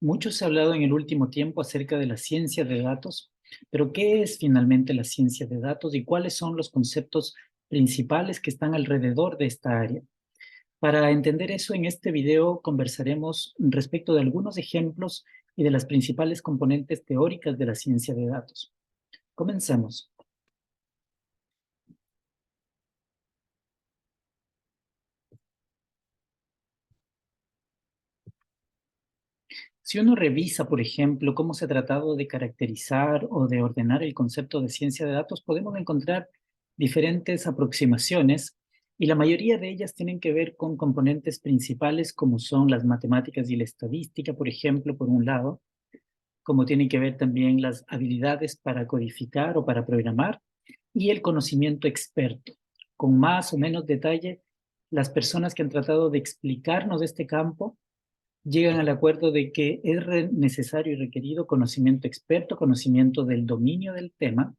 Mucho se ha hablado en el último tiempo acerca de la ciencia de datos, pero ¿qué es finalmente la ciencia de datos y cuáles son los conceptos principales que están alrededor de esta área? Para entender eso, en este video conversaremos respecto de algunos ejemplos y de las principales componentes teóricas de la ciencia de datos. Comencemos. Si uno revisa, por ejemplo, cómo se ha tratado de caracterizar o de ordenar el concepto de ciencia de datos, podemos encontrar diferentes aproximaciones y la mayoría de ellas tienen que ver con componentes principales como son las matemáticas y la estadística, por ejemplo, por un lado, como tienen que ver también las habilidades para codificar o para programar y el conocimiento experto. Con más o menos detalle, las personas que han tratado de explicarnos este campo llegan al acuerdo de que es necesario y requerido conocimiento experto, conocimiento del dominio del tema,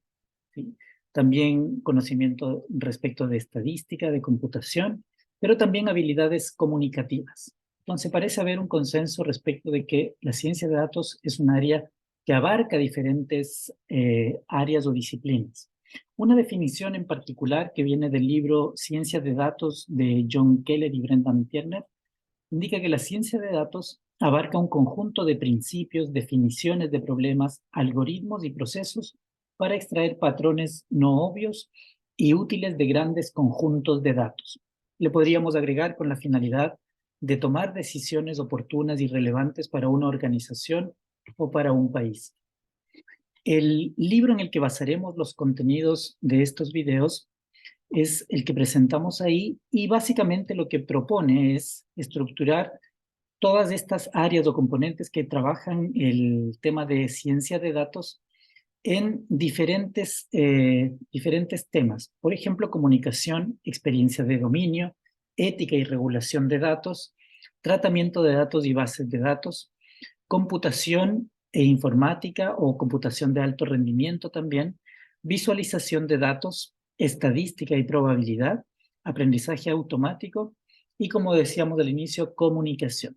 ¿sí? También conocimiento respecto de estadística, de computación, pero también habilidades comunicativas. Entonces parece haber un consenso respecto de que la ciencia de datos es un área que abarca diferentes áreas o disciplinas. Una definición en particular que viene del libro Ciencia de Datos de John Keller y Brendan Tierner indica que la ciencia de datos abarca un conjunto de principios, definiciones de problemas, algoritmos y procesos para extraer patrones no obvios y útiles de grandes conjuntos de datos. Le podríamos agregar con la finalidad de tomar decisiones oportunas y relevantes para una organización o para un país. El libro en el que basaremos los contenidos de estos videos es el que presentamos ahí y básicamente lo que propone es estructurar todas estas áreas o componentes que trabajan el tema de ciencia de datos en diferentes temas. Por ejemplo, comunicación, experiencia de dominio, ética y regulación de datos, tratamiento de datos y bases de datos, computación e informática o computación de alto rendimiento también, visualización de datos, estadística y probabilidad, aprendizaje automático y, como decíamos al inicio, comunicación.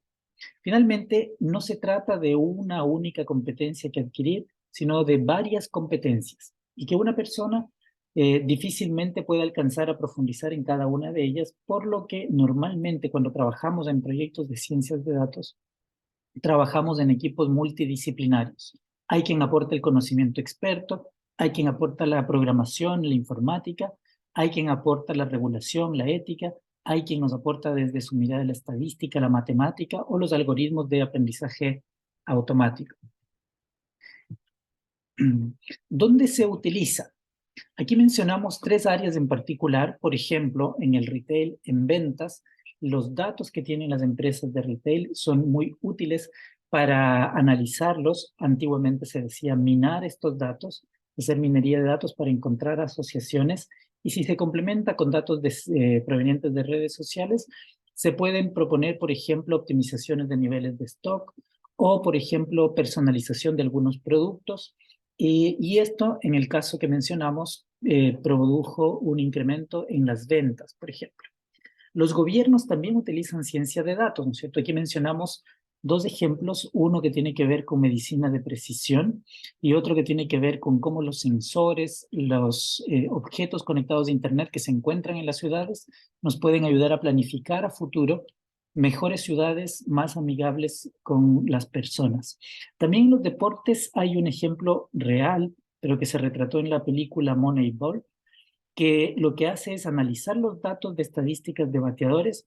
Finalmente, no se trata de una única competencia que adquirir, sino de varias competencias y que una persona difícilmente puede alcanzar a profundizar en cada una de ellas, por lo que normalmente cuando trabajamos en proyectos de ciencias de datos, trabajamos en equipos multidisciplinarios. Hay quien aporta el conocimiento experto, hay quien aporta la programación, la informática, hay quien aporta la regulación, la ética, hay quien nos aporta desde su mirada la estadística, la matemática o los algoritmos de aprendizaje automático. ¿Dónde se utiliza? Aquí mencionamos tres áreas en particular, por ejemplo, en el retail, en ventas, los datos que tienen las empresas de retail son muy útiles para analizarlos. Antiguamente se decía minar estos datos, hacer minería de datos para encontrar asociaciones y si se complementa con datos provenientes de redes sociales, se pueden proponer, por ejemplo, optimizaciones de niveles de stock o, por ejemplo, personalización de algunos productos. Y esto, en el caso que mencionamos, produjo un incremento en las ventas, por ejemplo. Los gobiernos también utilizan ciencia de datos, ¿no es cierto? Aquí mencionamos dos ejemplos, uno que tiene que ver con medicina de precisión y otro que tiene que ver con cómo los sensores, los objetos conectados a Internet que se encuentran en las ciudades nos pueden ayudar a planificar a futuro mejores ciudades más amigables con las personas. También en los deportes hay un ejemplo real, pero que se retrató en la película Moneyball, que lo que hace es analizar los datos de estadísticas de bateadores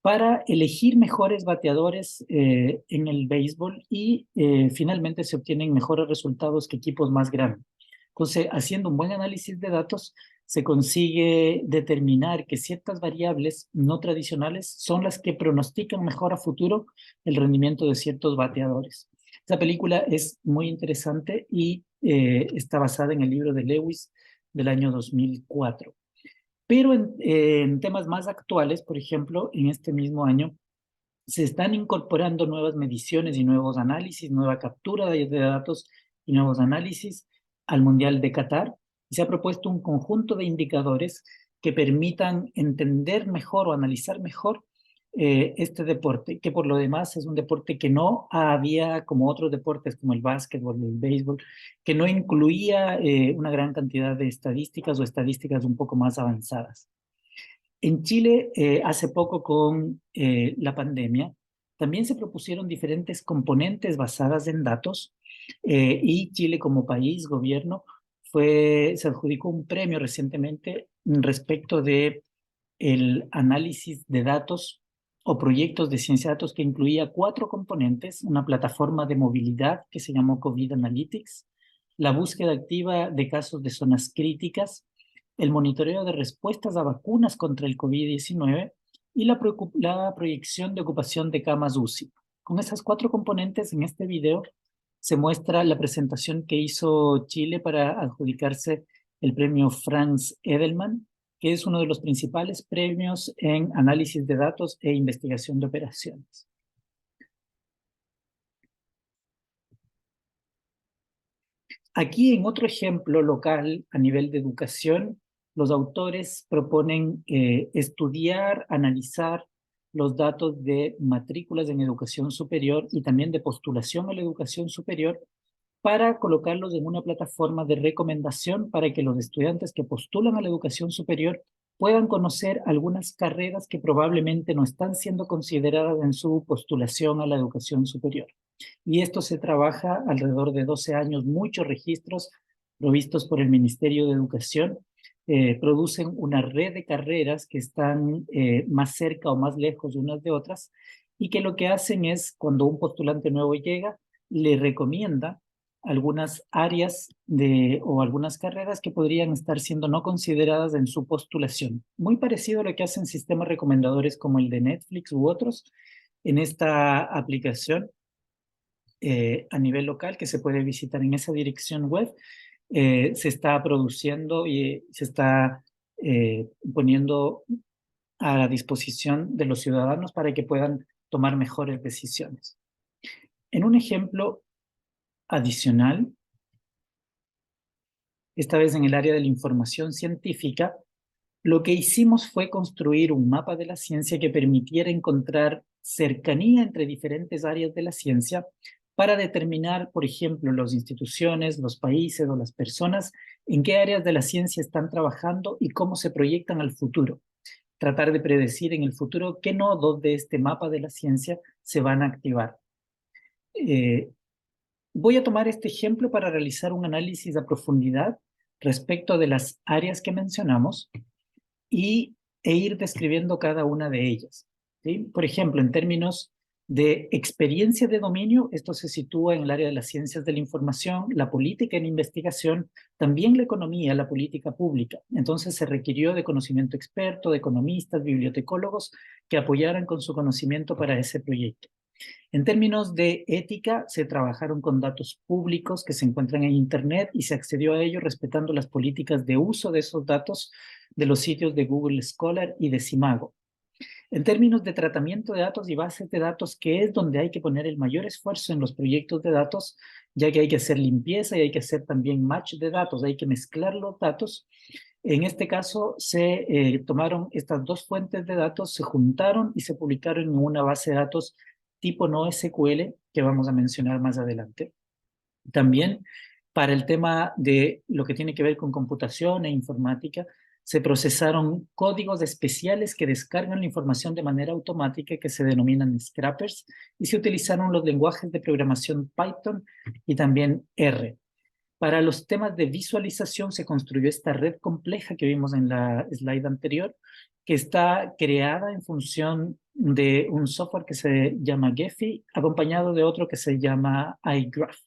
para elegir mejores bateadores en el béisbol y finalmente se obtienen mejores resultados que equipos más grandes. Entonces, haciendo un buen análisis de datos, se consigue determinar que ciertas variables no tradicionales son las que pronostican mejor a futuro el rendimiento de ciertos bateadores. Esta película es muy interesante y está basada en el libro de Lewis del año 2004. Pero en temas más actuales, por ejemplo, en este mismo año, se están incorporando nuevas mediciones y nuevos análisis, nueva captura de datos y nuevos análisis al Mundial de Qatar. Y se ha propuesto un conjunto de indicadores que permitan entender mejor o analizar mejor este deporte, que por lo demás es un deporte que no había, como otros deportes como el básquetbol, el béisbol, que no incluía una gran cantidad de estadísticas o estadísticas un poco más avanzadas. En Chile, hace poco con la pandemia, también se propusieron diferentes componentes basadas en datos y Chile como país, gobierno, se adjudicó un premio recientemente respecto de el análisis de datos o proyectos de ciencia de datos que incluía 4 componentes: una plataforma de movilidad que se llamó COVID Analytics, la búsqueda activa de casos de zonas críticas, el monitoreo de respuestas a vacunas contra el COVID-19 y la proyección de ocupación de camas UCI. Con esas 4 componentes, en este video se muestra la presentación que hizo Chile para adjudicarse el premio Franz Edelman, que es uno de los principales premios en análisis de datos e investigación de operaciones. Aquí, en otro ejemplo local a nivel de educación, los autores proponen estudiar, analizar los datos de matrículas en educación superior y también de postulación a la educación superior para colocarlos en una plataforma de recomendación para que los estudiantes que postulan a la educación superior puedan conocer algunas carreras que probablemente no están siendo consideradas en su postulación a la educación superior. Y esto se trabaja alrededor de 12 años, muchos registros provistos por el Ministerio de Educación producen una red de carreras que están más cerca o más lejos unas de otras y que lo que hacen es, cuando un postulante nuevo llega, le recomienda algunas áreas o algunas carreras que podrían estar siendo no consideradas en su postulación. Muy parecido a lo que hacen sistemas recomendadores como el de Netflix u otros en esta aplicación a nivel local que se puede visitar en esa dirección web. Se está produciendo y se está poniendo a la disposición de los ciudadanos para que puedan tomar mejores decisiones. En un ejemplo adicional, esta vez en el área de la información científica, lo que hicimos fue construir un mapa de la ciencia que permitiera encontrar cercanía entre diferentes áreas de la ciencia para determinar, por ejemplo, las instituciones, los países o las personas en qué áreas de la ciencia están trabajando y cómo se proyectan al futuro. Tratar de predecir en el futuro qué nodos de este mapa de la ciencia se van a activar. Voy a tomar este ejemplo para realizar un análisis a profundidad respecto de las áreas que mencionamos e ir describiendo cada una de ellas. ¿Sí? Por ejemplo, en términos de experiencia de dominio, esto se sitúa en el área de las ciencias de la información, la política en investigación, también la economía, la política pública. Entonces se requirió de conocimiento experto, de economistas, bibliotecólogos que apoyaran con su conocimiento para ese proyecto. En términos de ética, se trabajaron con datos públicos que se encuentran en Internet y se accedió a ellos respetando las políticas de uso de esos datos de los sitios de Google Scholar y de Simago. En términos de tratamiento de datos y bases de datos, que es donde hay que poner el mayor esfuerzo en los proyectos de datos, ya que hay que hacer limpieza y hay que hacer también match de datos, hay que mezclar los datos. En este caso, se tomaron estas 2 fuentes de datos, se juntaron y se publicaron en una base de datos tipo NoSQL, que vamos a mencionar más adelante. También, para el tema de lo que tiene que ver con computación e informática, se procesaron códigos especiales que descargan la información de manera automática que se denominan scrappers y se utilizaron los lenguajes de programación Python y también R. Para los temas de visualización se construyó esta red compleja que vimos en la slide anterior, que está creada en función de un software que se llama Gephi, acompañado de otro que se llama iGraph.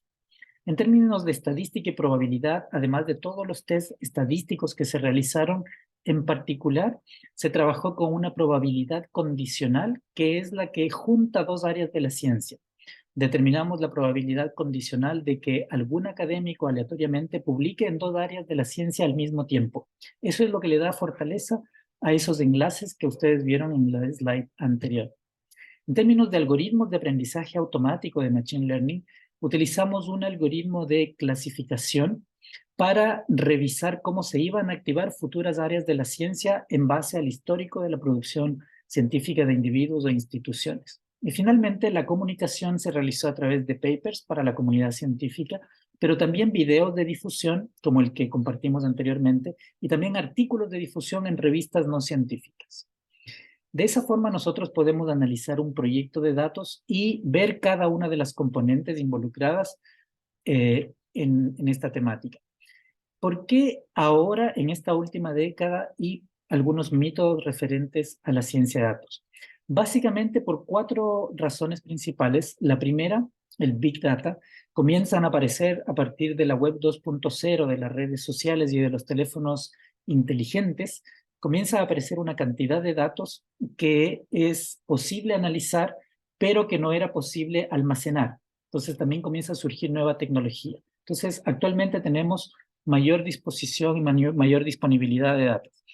En términos de estadística y probabilidad, además de todos los test estadísticos que se realizaron, en particular, se trabajó con una probabilidad condicional, que es la que junta 2 áreas de la ciencia. Determinamos la probabilidad condicional de que algún académico aleatoriamente publique en 2 áreas de la ciencia al mismo tiempo. Eso es lo que le da fortaleza a esos enlaces que ustedes vieron en la slide anterior. En términos de algoritmos de aprendizaje automático de Machine Learning, utilizamos un algoritmo de clasificación para revisar cómo se iban a activar futuras áreas de la ciencia en base al histórico de la producción científica de individuos o instituciones. Y finalmente, la comunicación se realizó a través de papers para la comunidad científica, pero también videos de difusión, como el que compartimos anteriormente, y también artículos de difusión en revistas no científicas. De esa forma, nosotros podemos analizar un proyecto de datos y ver cada una de las componentes involucradas en esta temática. ¿Por qué ahora, en esta última década, y algunos mitos referentes a la ciencia de datos? Básicamente por 4 razones principales. La primera, el Big Data, comienzan a aparecer a partir de la web 2.0, de las redes sociales y de los teléfonos inteligentes. Comienza a aparecer una cantidad de datos que es posible analizar, pero que no era posible almacenar. Entonces también comienza a surgir nueva tecnología. Entonces, actualmente tenemos mayor disposición y mayor disponibilidad de datos.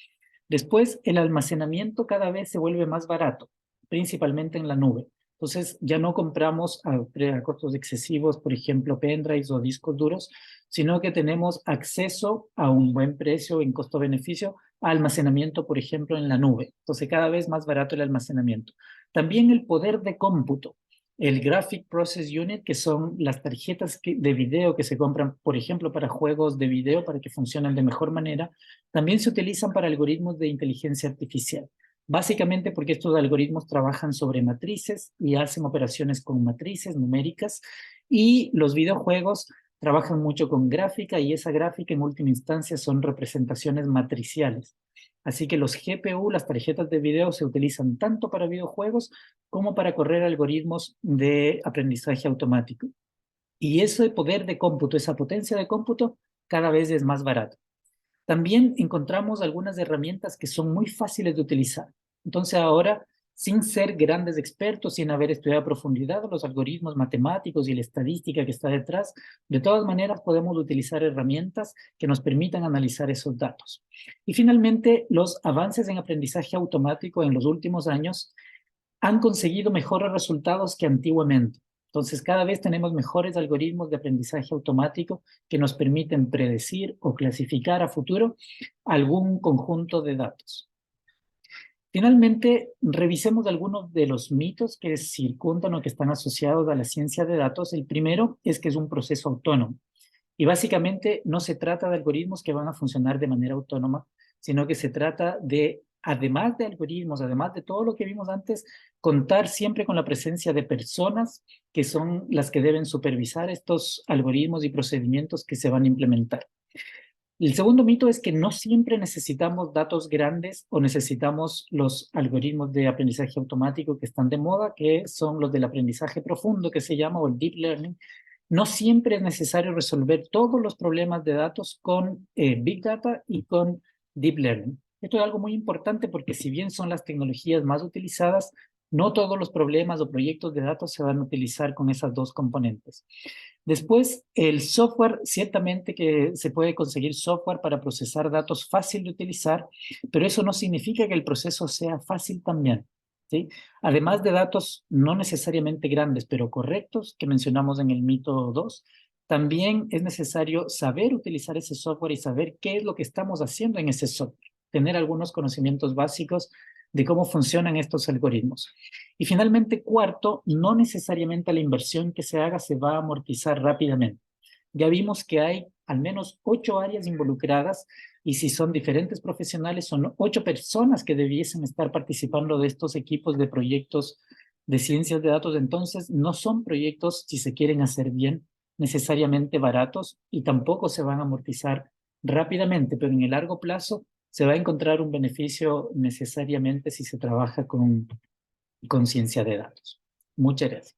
Después, el almacenamiento cada vez se vuelve más barato, principalmente en la nube. Entonces, ya no compramos a costos excesivos, por ejemplo, pendrives o discos duros, sino que tenemos acceso a un buen precio en costo-beneficio a almacenamiento, por ejemplo, en la nube. Entonces, cada vez más barato el almacenamiento. También el poder de cómputo. El Graphic Process Unit, que son las tarjetas de video que se compran, por ejemplo, para juegos de video, para que funcionen de mejor manera, también se utilizan para algoritmos de inteligencia artificial. Básicamente porque estos algoritmos trabajan sobre matrices y hacen operaciones con matrices numéricas, y los videojuegos trabajan mucho con gráfica, y esa gráfica en última instancia son representaciones matriciales. Así que los GPU, las tarjetas de video, se utilizan tanto para videojuegos como para correr algoritmos de aprendizaje automático. Y ese poder de cómputo, esa potencia de cómputo, cada vez es más barato. También encontramos algunas herramientas que son muy fáciles de utilizar. Entonces ahora, sin ser grandes expertos, sin haber estudiado a profundidad los algoritmos matemáticos y la estadística que está detrás, de todas maneras podemos utilizar herramientas que nos permitan analizar esos datos. Y finalmente, los avances en aprendizaje automático en los últimos años han conseguido mejores resultados que antiguamente. Entonces, cada vez tenemos mejores algoritmos de aprendizaje automático que nos permiten predecir o clasificar a futuro algún conjunto de datos. Finalmente, revisemos algunos de los mitos que circundan o que están asociados a la ciencia de datos. El primero es que es un proceso autónomo. Y básicamente no se trata de algoritmos que van a funcionar de manera autónoma, sino que se trata de, además de algoritmos, además de todo lo que vimos antes, contar siempre con la presencia de personas que son las que deben supervisar estos algoritmos y procedimientos que se van a implementar. El segundo mito es que no siempre necesitamos datos grandes o necesitamos los algoritmos de aprendizaje automático que están de moda, que son los del aprendizaje profundo, que se llama, o el deep learning. No siempre es necesario resolver todos los problemas de datos con Big Data y con Deep Learning. Esto es algo muy importante porque si bien son las tecnologías más utilizadas, no todos los problemas o proyectos de datos se van a utilizar con esas dos componentes. Después, el software, ciertamente que se puede conseguir software para procesar datos fácil de utilizar, pero eso no significa que el proceso sea fácil también. ¿Sí? Además de datos no necesariamente grandes, pero correctos, que mencionamos en el mito 2, también es necesario saber utilizar ese software y saber qué es lo que estamos haciendo en ese software, tener algunos conocimientos básicos de cómo funcionan estos algoritmos. Y finalmente, cuarto, no necesariamente la inversión que se haga se va a amortizar rápidamente. Ya vimos que hay al menos 8 áreas involucradas, y si son diferentes profesionales, son 8 personas que debiesen estar participando de estos equipos de proyectos de ciencias de datos. Entonces, no son proyectos, si se quieren hacer bien, necesariamente baratos, y tampoco se van a amortizar rápidamente, pero en el largo plazo se va a encontrar un beneficio necesariamente si se trabaja con ciencia de datos. Muchas gracias.